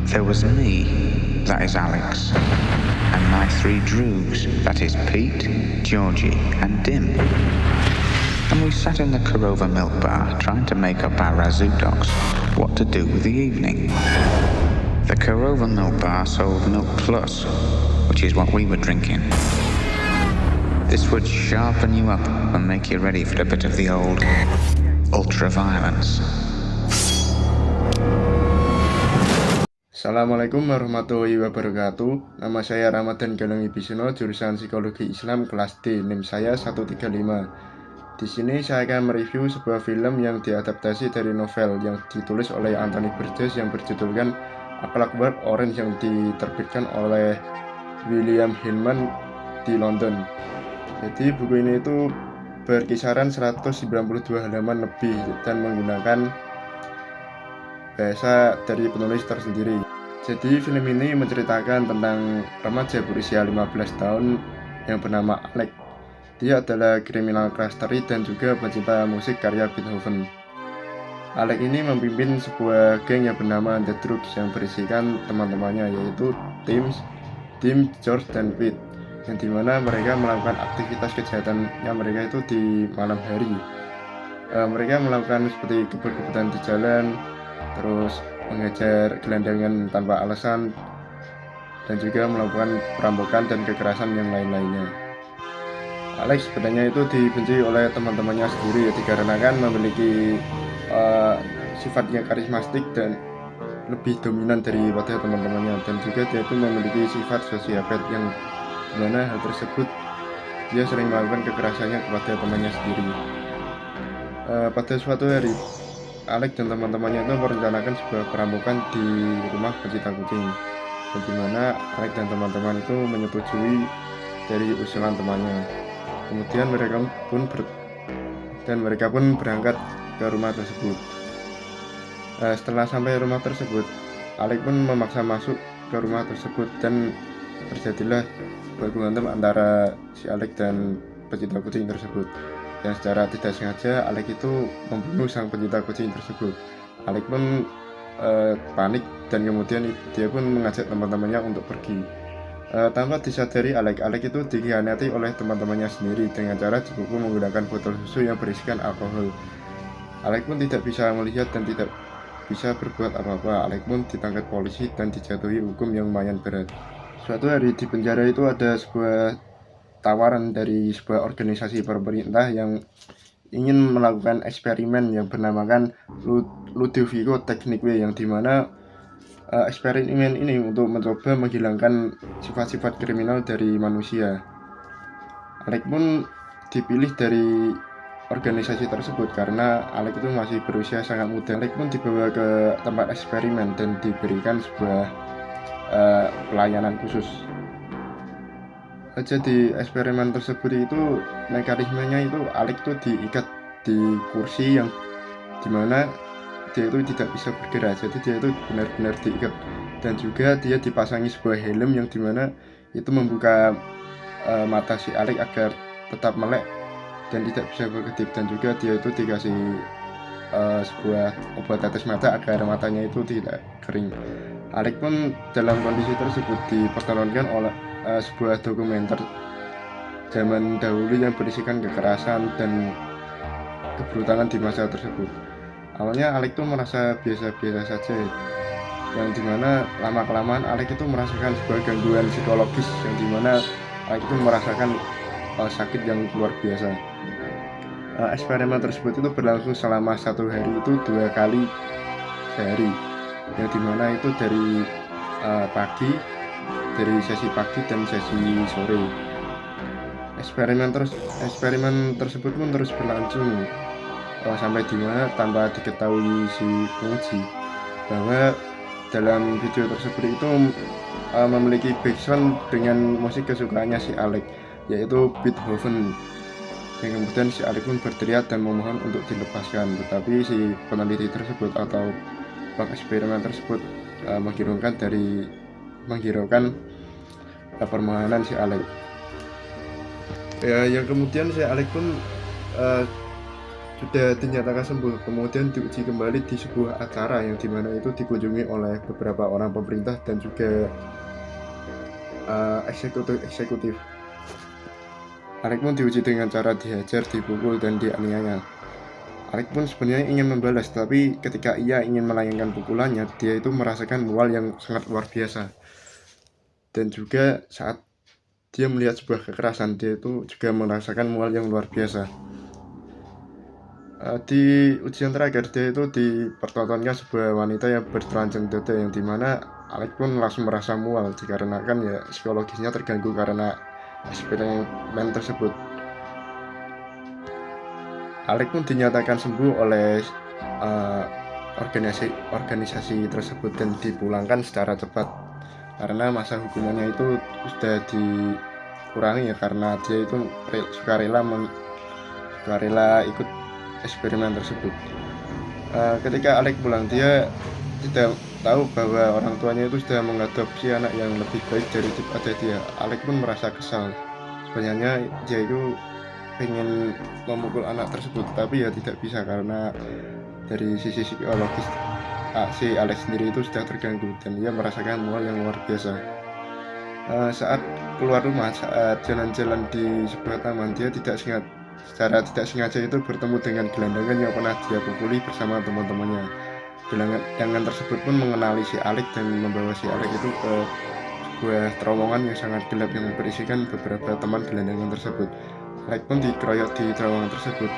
There was me, that is Alex, and my three droogs, that is Pete, Georgie, and Dim. And we sat in the Korova milk bar trying to make up our razoo docs what to do with the evening. The Korova milk bar sold Milk Plus, which is what we were drinking. This would sharpen you up and make you ready for a bit of the old ultra-violence. Assalamualaikum warahmatullahi wabarakatuh. Nama saya Ramadan Galang Ibisono, jurusan Psikologi Islam kelas D, NIM saya 135. Di sini saya akan mereview sebuah film yang diadaptasi dari novel yang ditulis oleh Anthony Burgess yang berjudulkan A Clockwork Orange yang diterbitkan oleh William Hillman di London. Jadi buku ini itu berkisaran 192 halaman lebih dan menggunakan bahasa dari penulis tersendiri. Jadi film ini menceritakan tentang remaja berusia 15 tahun yang bernama Alex. Dia adalah kriminal clustery dan juga pecinta musik karya Beethoven. Alex ini memimpin sebuah geng yang bernama The Droogs yang berisikan teman-temannya yaitu Tim, George, dan Pete, yang dimana mereka melakukan aktivitas kejahatannya mereka itu di malam hari. Mereka melakukan seperti kebut-kebutan di jalan, terus mengejar gelandangan tanpa alasan, dan juga melakukan perampokan dan kekerasan yang lain-lainnya. Alex sebenarnya itu dibenci oleh teman-temannya sendiri dikarenakan memiliki sifatnya karismatik dan lebih dominan daripada teman-temannya, dan juga dia itu memiliki sifat sosiopat yang dimana hal tersebut dia sering melakukan kekerasannya kepada temannya sendiri. Pada suatu hari Alex dan teman-temannya itu merencanakan sebuah perampokan di rumah pecinta kucing, dan dimana Alex dan teman-teman itu menyetujui dari usulan temannya. Kemudian mereka pun berangkat ke rumah tersebut. Setelah sampai rumah tersebut, Alex pun memaksa masuk ke rumah tersebut dan terjadilah baku hantam antara si Alex dan pecinta kucing tersebut. Dan secara tidak sengaja Alex itu membunuh sang pecinta kucing tersebut. Alex pun panik dan kemudian dia pun mengajak teman-temannya untuk pergi. Tanpa disadari Alex itu dikhianati oleh teman-temannya sendiri dengan cara dipukul menggunakan botol susu yang berisikan alkohol. Alex pun tidak bisa melihat dan tidak bisa berbuat apa-apa. Alex pun ditangkap polisi dan dijatuhi hukum yang lumayan berat. Suatu hari di penjara itu ada sebuah tawaran dari sebuah organisasi pemerintah yang ingin melakukan eksperimen yang bernamakan Ludovico Technique Way, yang dimana eksperimen ini untuk mencoba menghilangkan sifat-sifat kriminal dari manusia. Alex pun dipilih dari organisasi tersebut karena Alex itu masih berusia sangat muda. Alex pun dibawa ke tempat eksperimen dan diberikan sebuah pelayanan khusus. Jadi eksperimen tersebut itu mekanismenya itu Alex itu diikat di kursi yang dimana dia itu tidak bisa bergerak. Jadi dia itu benar-benar diikat, dan juga dia dipasangi sebuah helm yang dimana itu membuka mata si Alex agar tetap melek dan tidak bisa berkedip, dan juga dia itu dikasih sebuah obat tetes mata agar matanya itu tidak kering. Alex pun dalam kondisi tersebut dipertontonkan oleh sebuah dokumenter zaman dahulu yang berisikan kekerasan dan kebrutalan di masa tersebut. Awalnya Alex itu merasa biasa-biasa saja, yang dimana lama-kelamaan Alex itu merasakan sebuah gangguan psikologis yang dimana Alex itu merasakan sakit yang luar biasa. Eksperimen tersebut itu berlangsung selama 1 hari itu 2 kali sehari, yang dimana itu dari sesi pagi dan sesi sore. Eksperimen tersebut pun terus berlangsung sampai dimana tanpa diketahui si penguji bahwa dalam video tersebut itu memiliki background dengan musik kesukaannya si Alex, yaitu Beethoven. Dan kemudian si Alex pun berteriak dan memohon untuk dilepaskan, tetapi si peneliti tersebut atau eksperimen tersebut menghiraukan permohonan si Alex. Ya, yang kemudian si Alex pun sudah dinyatakan sembuh, kemudian diuji kembali di sebuah acara yang dimana itu dikunjungi oleh beberapa orang pemerintah dan juga eksekutif. Alec pun diuji dengan cara dihajar, dipukul, dan dianiaya. Alec pun sebenarnya ingin membalas, tapi ketika ia ingin melayangkan pukulannya, dia itu merasakan mual yang sangat luar biasa. Dan juga saat dia melihat sebuah kekerasan, dia itu juga merasakan mual yang luar biasa. Di ujian terakhir, dia itu dipertontonkan sebuah wanita yang bertelanjang dada, yang dimana Alec pun langsung merasa mual dikarenakan ya psikologisnya terganggu karena eksperimen tersebut. Alec pun dinyatakan sembuh oleh organisasi tersebut dan dipulangkan secara cepat karena masa hukumannya itu sudah dikurangi ya, karena dia itu sukarela ikut eksperimen tersebut. Ketika Alec pulang, dia tidak tahu bahwa orang tuanya itu sudah mengadopsi anak yang lebih baik daripada dia. Alec pun merasa kesal. Sebenarnya dia itu pengen memukul anak tersebut, tapi ya tidak bisa karena dari sisi psikologis si Alex sendiri itu sudah terganggu dan ia merasakan mual yang luar biasa. Saat keluar rumah, saat jalan-jalan di sebuah taman, dia secara tidak sengaja itu bertemu dengan gelandangan yang pernah dia pukuli bersama teman-temannya. Gelandangan tersebut pun mengenali si Alex dan membawa si Alex itu ke sebuah terowongan yang sangat gelap yang berisikan beberapa teman gelandangan tersebut. Alex pun dikeroyok di terowongan tersebut,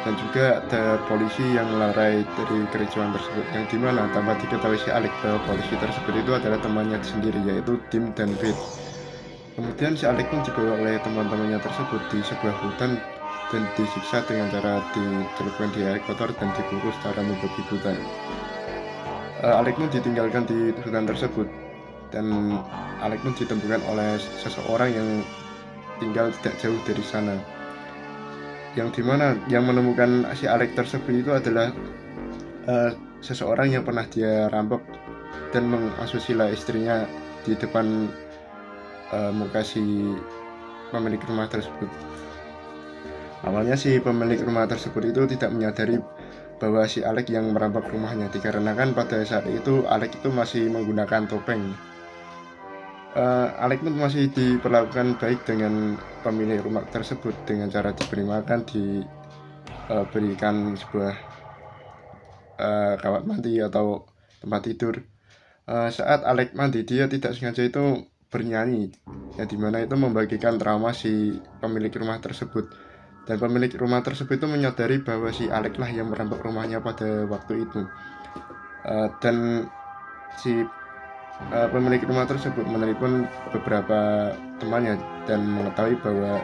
dan juga ada polisi yang melarai dari kericuan tersebut, yang dimana tanpa diketahui si Alex bahwa polisi tersebut itu adalah temannya sendiri, yaitu Tim dan Pete. Kemudian si Alex pun dibawa oleh teman-temannya tersebut di sebuah hutan dan disiksa dengan cara dicelupkan di air kotor dan dipukul secara membabi buta. Alex pun ditinggalkan di hutan tersebut, dan Alex pun ditemukan oleh seseorang yang tinggal tidak jauh dari sana, yang dimana yang menemukan si Alex tersebut itu adalah seseorang yang pernah dia rampok dan mengasusila istrinya di depan muka si pemilik rumah tersebut. Awalnya si pemilik rumah tersebut itu tidak menyadari bahwa si Alex yang merampok rumahnya, dikarenakan pada saat itu Alex itu masih menggunakan topeng. Alex pun masih diperlakukan baik dengan pemilik rumah tersebut dengan cara diberi makan, diberikan sebuah kawat mandi atau tempat tidur. Saat Alex mandi, dia tidak sengaja itu bernyanyi, yang dimana itu membagikan trauma si pemilik rumah tersebut, dan pemilik rumah tersebut itu menyadari bahwa si Alex lah yang merampok rumahnya pada waktu itu. Dan si pemilik rumah tersebut menelepon beberapa temannya dan mengetahui bahwa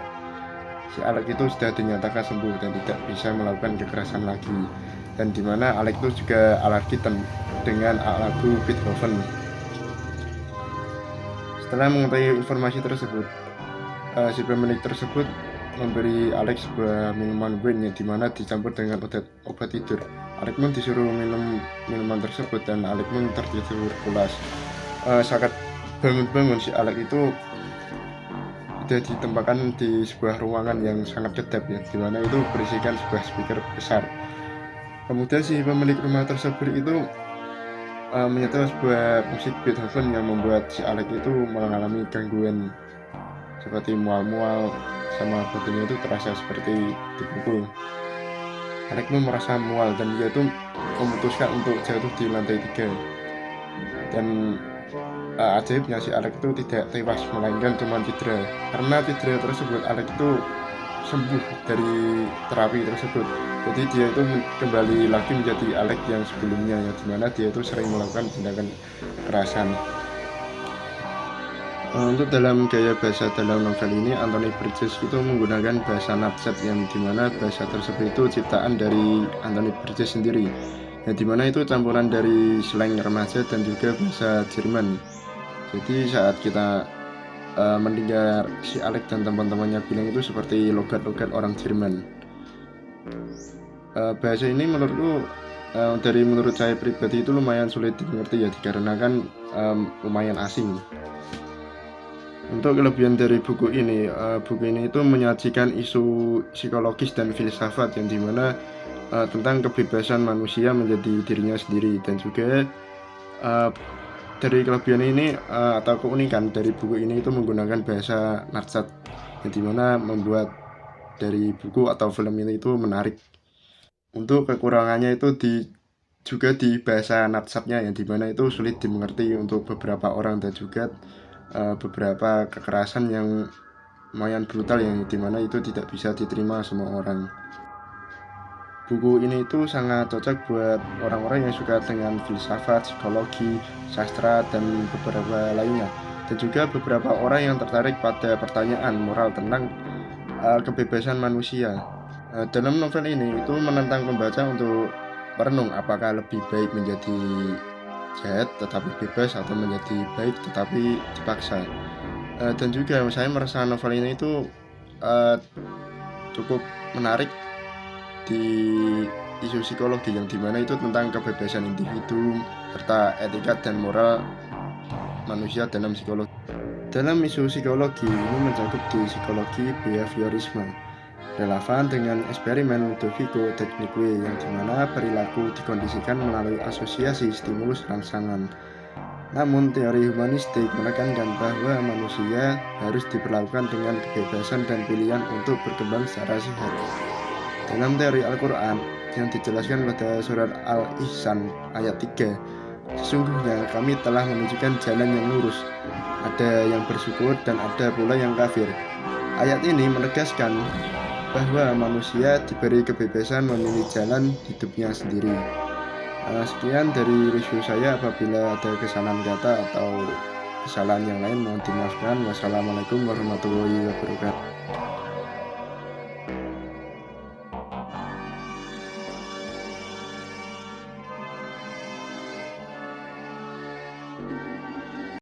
si Alex itu sudah dinyatakan sembuh dan tidak bisa melakukan kekerasan lagi, dan dimana Alex itu juga alergi dengan lagu Beethoven. Setelah mengetahui informasi tersebut, si pemilik tersebut memberi Alex sebuah minuman wine yang dimana dicampur dengan obat tidur. Alex pun disuruh minum minuman tersebut dan Alex pun tertidur pulas. Saat bangun-bangun, si Alex itu sudah ditempatkan di sebuah ruangan yang sangat kedap, ya, dimana itu berisikan sebuah speaker besar. Kemudian si pemilik rumah tersebut itu menyetel sebuah musik Beethoven yang membuat si Alex itu mengalami gangguan seperti mual-mual, sama badannya itu terasa seperti dipukul. Alex pun merasa mual dan dia itu memutuskan untuk jatuh di lantai 3. Dan ajaibnya si Alex itu tidak tewas, melainkan cuma cedera. Karena cedera tersebut, Alex itu sembuh dari terapi tersebut. Jadi dia itu kembali lagi menjadi Alex yang sebelumnya, yang dimana dia itu sering melakukan tindakan kekerasan. Untuk dalam gaya bahasa dalam novel ini, Anthony Burgess itu menggunakan bahasa Napzat, yang dimana bahasa tersebut itu ciptaan dari Anthony Burgess sendiri, yang dimana itu campuran dari slang remaja dan juga bahasa Jerman. Jadi saat kita mendengar si Alex dan teman-temannya bilang itu seperti logat-logat orang Jerman. Bahasa ini menurutku menurut saya pribadi itu lumayan sulit dimengerti, ya, dikarenakan lumayan asing. Untuk kelebihan dari buku ini itu menyajikan isu psikologis dan filsafat, yang dimana tentang kebebasan manusia menjadi dirinya sendiri, dan juga dari kelebihan ini atau keunikan dari buku ini itu menggunakan bahasa narsat, yang dimana membuat dari buku atau film ini itu menarik. Untuk kekurangannya itu juga di bahasa natsatnya, yang dimana itu sulit dimengerti untuk beberapa orang, dan juga beberapa kekerasan yang lumayan brutal yang dimana itu tidak bisa diterima semua orang. Buku ini itu sangat cocok buat orang-orang yang suka dengan filsafat, psikologi, sastra, dan beberapa lainnya. Dan juga beberapa orang yang tertarik pada pertanyaan moral tentang kebebasan manusia. Dalam novel ini itu menantang pembaca untuk merenung apakah lebih baik menjadi jahat tetapi bebas, atau menjadi baik tetapi dipaksa. Dan juga saya merasa novel ini itu cukup menarik di isu psikologi, yang dimana itu tentang kebebasan individu serta etika dan moral manusia dalam psikologi. Dalam isu psikologi ini mencakup di psikologi behaviorisme, relevan dengan eksperimen Ludovico Technique, yang dimana perilaku dikondisikan melalui asosiasi stimulus rangsangan. Namun teori humanistik menekankan bahwa manusia harus diperlakukan dengan kebebasan dan pilihan untuk berkembang secara sehat. Dalam teori Al-Quran yang dijelaskan pada surat Al-Ihsan ayat 3, sesungguhnya kami telah menunjukkan jalan yang lurus, ada yang bersyukur dan ada pula yang kafir. Ayat ini menegaskan bahwa manusia diberi kebebasan memilih jalan hidupnya sendiri. Sekian dari review saya. Apabila ada kesalahan kata atau kesalahan yang lain mohon dimaafkan. Wassalamualaikum warahmatullahi wabarakatuh.